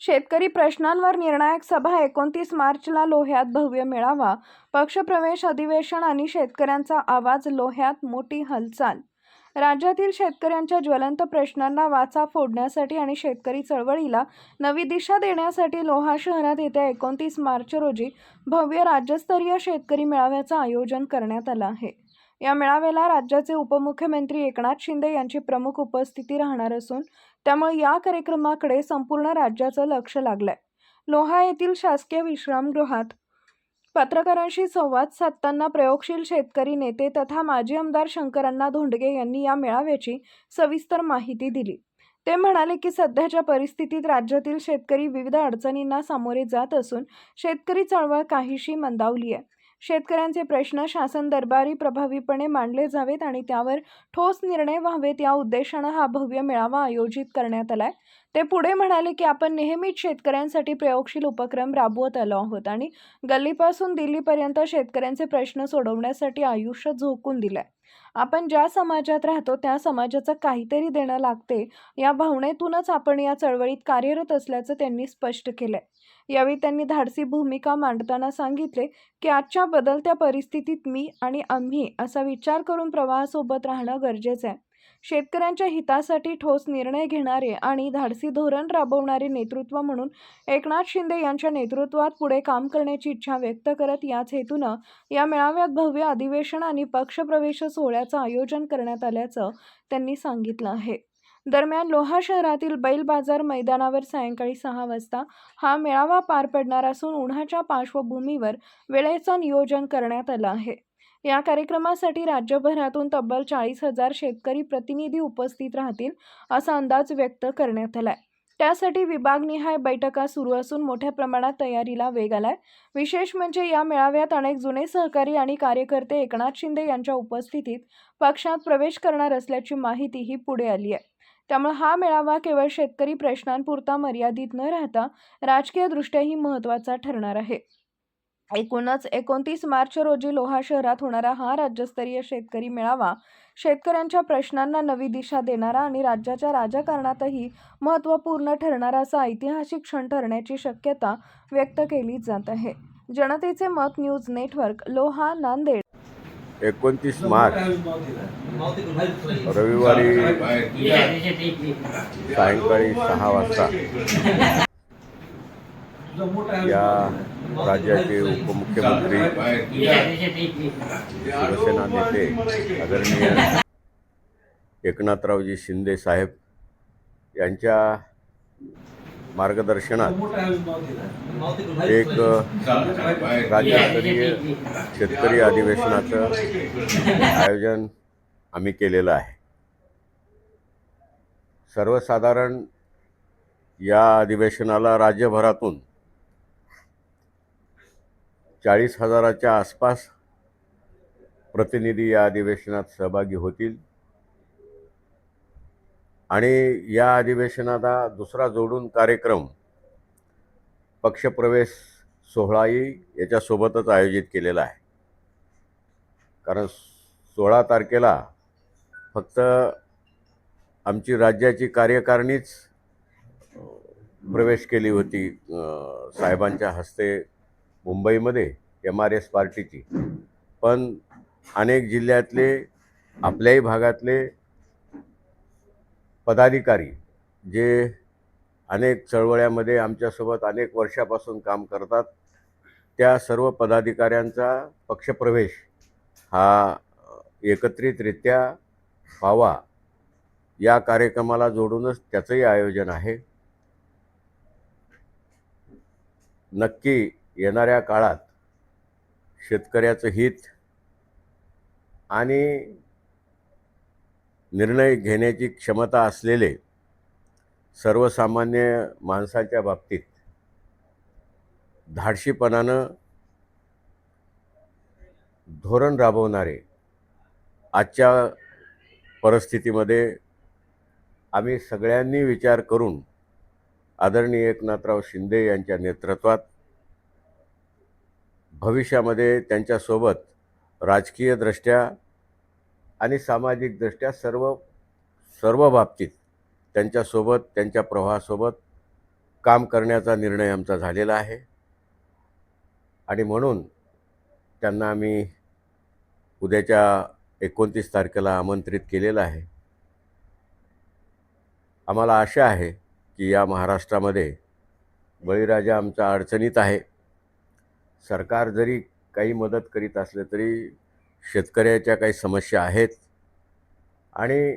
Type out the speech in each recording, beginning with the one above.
शेतकरी प्रश्नांवर निर्णायक सभा 29 मार्चला लोह्यात भव्य मेळावा, पक्षप्रवेश अधिवेशन आणि शेतकऱ्यांचा आवाज. लोह्यात मोठी हालचाल. राज्यातील शेतकऱ्यांच्या ज्वलंत प्रश्नांना वाचा फोडण्यासाठी आणि शेतकरी चळवळीला नवी दिशा देण्यासाठी लोहा शहरात येत्या 29 मार्च रोजी भव्य राज्यस्तरीय शेतकरी मेळाव्याचं आयोजन करण्यात आलं आहे. या मेळाव्याला राज्याचे उपमुख्यमंत्री एकनाथ शिंदे यांची प्रमुख उपस्थिती राहणार असून त्यामुळे या कार्यक्रमाकडे संपूर्ण राज्याचं लक्ष लागलंय. लोहा येथील शासकीय विश्रामगृहात पत्रकारांशी संवाद साधताना प्रयोगशील शेतकरी नेते तथा माजी आमदार शंकरअण्णा धोंडगे यांनी या मेळाव्याची सविस्तर माहिती दिली. ते म्हणाले की सध्याच्या परिस्थितीत राज्यातील शेतकरी विविध अडचणींना सामोरे जात असून शेतकरी चळवळ काहीशी मंदावली आहे. शेतकऱ्यांचे प्रश्न शासन दरबारी प्रभावीपणे मांडले जावेत आणि त्यावर ठोस निर्णय व्हावेत या उद्देशानं हा भव्य मेळावा आयोजित करण्यात आलाय. ते पुढे म्हणाले की आपण नेहमीच शेतकऱ्यांसाठी प्रयोगशील उपक्रम राबवत आलो आहोत आणि गल्लीपासून दिल्लीपर्यंत शेतकऱ्यांचे प्रश्न सोडवण्यासाठी आयुष्य झोकून दिलंय. आपण ज्या समाजात राहतो त्या समाजाचं काहीतरी देणं लागते या भावनेतूनच आपण या चळवळीत कार्यरत असल्याचं त्यांनी स्पष्ट केलंय. यावेळी त्यांनी धाडसी भूमिका मांडताना सांगितले की आजच्या बदलत्या परिस्थितीत मी आणि आम्ही असा विचार करून प्रवाहासोबत राहणं गरजेचं आहे. शेतकऱ्यांच्या हितासाठी ठोस निर्णय घेणारे आणि धाडसी धोरण राबवणारे नेतृत्व म्हणून एकनाथ शिंदे यांच्या नेतृत्वात पुढे काम करण्याची इच्छा व्यक्त करत याच हेतूनं या मेळाव्यात भव्य अधिवेशन आणि पक्षप्रवेश सोहळ्याचं आयोजन करण्यात आल्याचं त्यांनी सांगितलं आहे. दरम्यान लोहा शहरातील बैल बाजार मैदानावर सायंकाळी 6 वाजता हा मेळावा पार पडणार असून उन्हाच्या पार्श्वभूमीवर वेळेचं नियोजन करण्यात आलं आहे. या कार्यक्रमासाठी राज्यभरातून तब्बल 40,000 शेतकरी प्रतिनिधी उपस्थित राहतील असा अंदाज व्यक्त करण्यात आलाय. त्यासाठी विभागनिहाय बैठका सुरू असून मोठ्या प्रमाणात तयारीला वेग आलाय. विशेष म्हणजे या मेळाव्यात अनेक जुने सहकारी आणि कार्यकर्ते एकनाथ शिंदे यांच्या उपस्थितीत पक्षात प्रवेश करणार असल्याची माहितीही पुढे आली आहे. त्यामुळे हा मेळावा केवळ शेतकरी प्रश्नांपुरता मर्यादित न राहता राजकीयदृष्ट्याही महत्त्वाचा ठरणार आहे. एकूणच 29 मार्च रोजी लोहा शहरात होणारा हा राज्यस्तरीय शेतकरी मेळावा शेतकऱ्यांच्या प्रश्नांना नवी दिशा देणारा आणि राज्याच्या राजकारणातही महत्त्वपूर्ण ठरणारा असा ऐतिहासिक क्षण ठरण्याची शक्यता व्यक्त केली जात आहे. जनतेचे मत न्यूज नेटवर्क, लोहा, नांदेड. 29 मार्च रविवारी सायंकाळी 6 वाजता या राज्याचे उपमुख्यमंत्री शिवसेना नेते आदरणीय एकनाथरावजी शिंदे साहेब यांच्या मार्गदर्शनात एक राज्यस्तरीय शेतकरी अधिवेशनाचं आयोजन आम्ही केलेलं आहे. सर्वसाधारण या अधिवेशनाला राज्यभरातून 40,000च्या आसपास प्रतिनिधी या अधिवेशनात सहभागी होतील आणि या अधिवेशनाला दुसरा जोडून कार्यक्रम पक्षप्रवेश सोहळाही याच्यासोबतच आयोजित केलेला आहे. कारण 16 तारखेला फक्त आमची राज्याची कार्यकारिणीच प्रवेश केली होती साहेबांच्या हस्ते मुंबईमध्ये MRS पार्टीची. पण अनेक जिल्ह्यातले आपल्याही भागातले पदाधिकारी जे अनेक चळवळ्यामध्ये आमच्यासोबत अनेक वर्षापासून काम करतात त्या सर्व पदाधिकाऱ्यांचा पक्षप्रवेश हा एकत्रितरित्या व्हावा या कार्यक्रमाला जोडूनच त्याचंही आयोजन आहे. नक्की येणाऱ्या काळात शेतकऱ्याचं हित आणि निर्णय घेण्याची क्षमता असलेले सर्वसामान्य माणसाच्या बाबतीत धाडशीपणानं धोरण राबवणारे आजच्या परिस्थितीमध्ये आम्ही सगळ्यांनी विचार करून आदरणीय एकनाथराव शिंदे यांच्या नेतृत्वात भविष्यामध्ये त्यांच्यासोबत राजकीयदृष्ट्या आणि सामाजिकदृष्ट्या सर्व बाबतीत त्यांच्यासोबत त्यांच्या प्रवाहासोबत काम करण्याचा निर्णय आमचा झालेला आहे आणि म्हणून त्यांना आम्ही उद्याच्या 29 तारखेला आमंत्रित केलेलं आहे. आम्हाला आशा आहे की या महाराष्ट्रामध्ये बळीराजा आमचा अडचणीत आहे. सरकार जरी काही मदत करीत असले तरी शेतकऱ्याच्या काही समस्या आहेत आणि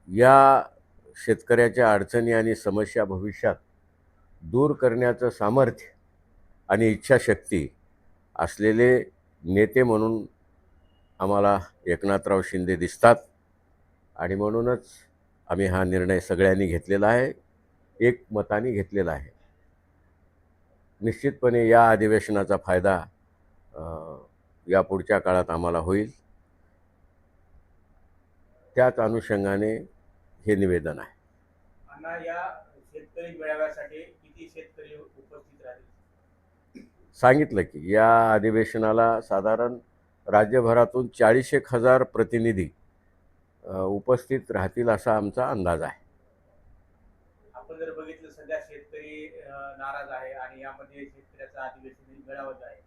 या शेतकऱ्याच्या अडचणी आणि समस्या भविष्यात दूर करण्याचं सामर्थ्य आणि इच्छाशक्ती असलेले नेते म्हणून आम्हाला एकनाथराव शिंदे दिसतात आणि म्हणूनच आम्ही हा निर्णय सगळ्यांनी घेतलेला आहे, एकमताने घेतलेला आहे. निश्चितपणे या अधिवेशनाचा फायदा या पुढच्या काळात आम्हाला होईल. त्याच अनुषंगाने हे निवेदन आहे. अण्णा, या शेतकरी मेळाव्यासाठी किती शेतकरी उपस्थित राहतील? सांगितलं की या अधिवेशनाला साधारण राज्यभरातून 40,000 प्रतिनिधी उपस्थित राहतील असा आमचा अंदाज आहे. आपण जर बघितलं, सध्या शेतकरी नाराज आहे आणि यामध्ये शेतकऱ्याचा अधिवेशन मेळावा आहे.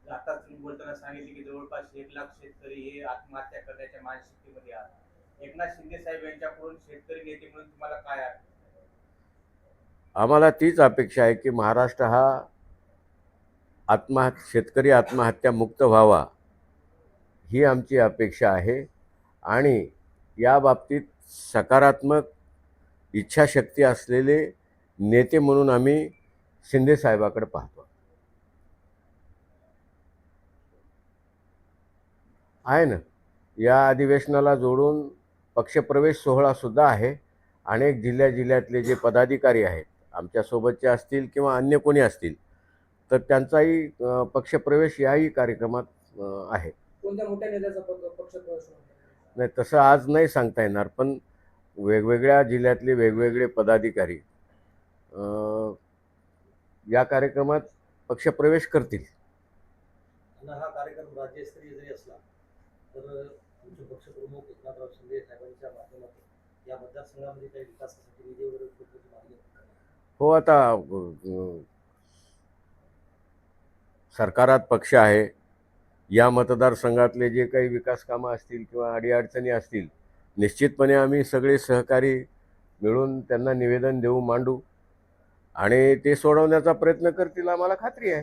आताच तुम्ही बोलताना सांगितले की जवळपास 1,00,000 शेतकरी हे आत्महत्या करण्याच्या मानसिकतेमध्ये आहेत. एकनाथ शिंदे साहेब यांच्याकडून शेतकरी नेते म्हणून तुम्हाला काय आहे? आम्हाला तीच अपेक्षा आहे की महाराष्ट्र हा शेतकरी आत्महत्या मुक्त व्हावा, ही आमची अपेक्षा आहे आणि या बाबतीत सकारात्मक इच्छाशक्ती असलेले नेते म्हणून आम्ही शिंदे साहेबाकडे पाहतो. आहे ना, या अधिवेशनाला जोडून पक्षप्रवेश सोहळासुद्धा आहे. अनेक जिल्ह्यातले जे पदाधिकारी आहेत, आमच्यासोबतचे असतील किंवा अन्य कोणी असतील, तर त्यांचाही पक्षप्रवेश याही कार्यक्रमात आहे. कोणत्या मोठ्या नेत्याचा पक्षप्रवेश? नाही, तसं आज नाही सांगता येणार, पण वेगवेगळ्या जिल्ह्यातले वेगवेगळे पदाधिकारी या कार्यक्रमात पक्षप्रवेश करतील. हा कार्यक्रम राज्यस्तरीय जरी असला तर तुमचे पक्षप्रमुख एकनाथराव शिंदे साहेबांच्या माध्यमातून या मतदारसंघामध्ये काही विकासासाठी निधी वगैरे उपलब्ध मागणी करणार? हो, आता सरकारात पक्ष आहे. या मतदारसंघातले जे काही विकास कामं असतील किंवा अडीअडचणी असतील, निश्चितपणे आम्ही सगळे सहकारी मिळून त्यांना निवेदन देऊ, मांडू आणि ते सोडवण्याचा प्रयत्न करतील, आम्हाला खात्री आहे.